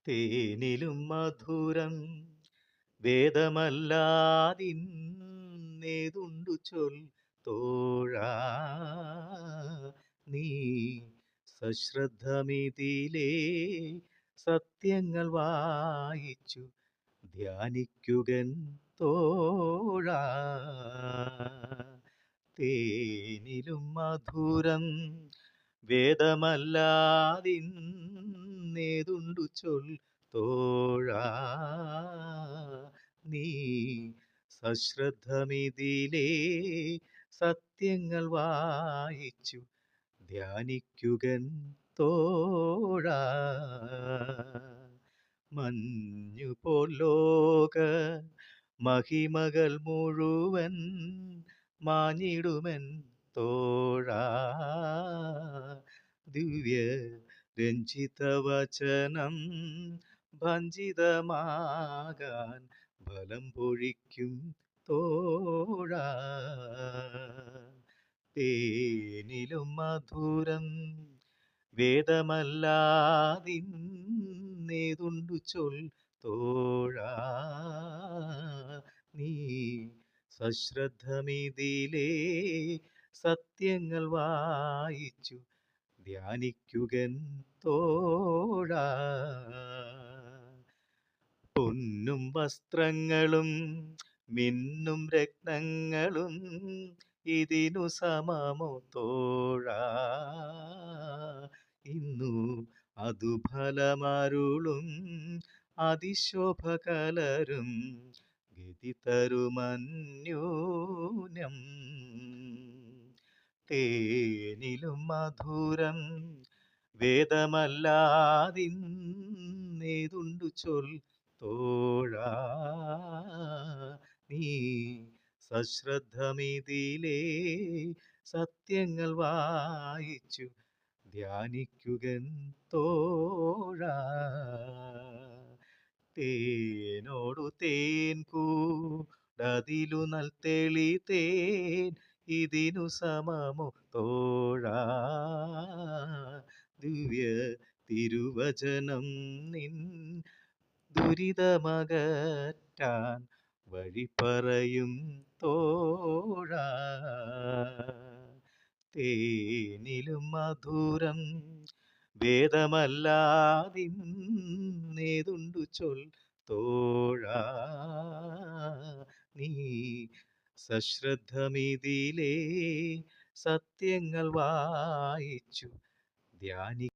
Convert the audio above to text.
തേനിലും മധുരം വേദമല്ലാതിന്നേതുണ്ടു ചൊൽ തോഴാ. നീ സശ്രദ്ധമിതിലേ സത്യങ്ങൾ വായിച്ചു ധ്യാനിക്കുകൻ തോഴാ. തേനിലും മധുരം വേദമല്ലാതിന്നേതുണ്ടു ചൊൽ തോഴാ. നീ സശ്രദ്ധമിതിലേ സത്യങ്ങൾ വായിച്ചു ധ്യാനിക്കുകൻ തോഴാ. മഞ്ഞുപോൽ ലോക മഹിമകൾ മുഴുവൻ മാഞ്ഞിടുമെൻ തോഴാ. ദിവ്യ രഞ്ജിതവചനം ഭഞ്ജിതമാകാൻ ബലം പൊഴിക്കും തോഴാ. തേനിലും മധുരം വേദമല്ലാതിന്നേതുണ്ടു ചൊൽ തോഴാ. നീ സശ്രദ്ധമിതിലേ സത്യങ്ങൾ വായിച്ചു ധ്യാനിക്കുകൻ തോഴാ. പൊന്നും വസ്ത്രങ്ങളും മിന്നും രത്നങ്ങളും ഇതിനു സമമോ തോഴാ. ഇന്നു അതു ഫലമരുളും അതിശോഭ കലരും ഗതി തരുമന്യൂനം. തേനിലും മധുരം വേദമല്ലാതിന്നേതുണ്ടു ചൊൽ തോഴാ. നീ സശ്രദ്ധമിതിലേ സത്യങ്ങൾ വായിച്ചു ധ്യാനിക്കുകൻ തോഴാ. തേനോടു തേൻ കൂടതിലു നൽതെളി തേൻ ഇതിനു സമമോ തോഴാ. ദിവ്യ തിരുവചനം നിൻ ദുരിതമകറ്റാൻ വഴി പറയും തോഴാ. തേനിലും മധുരം വേദമല്ലാതിന്നേതുണ്ടു ചൊൽ തോഴാ. നീ സശ്രദ്ധമിതിലേ സത്യങ്ങൾ വായിച്ചു ധ്യാനി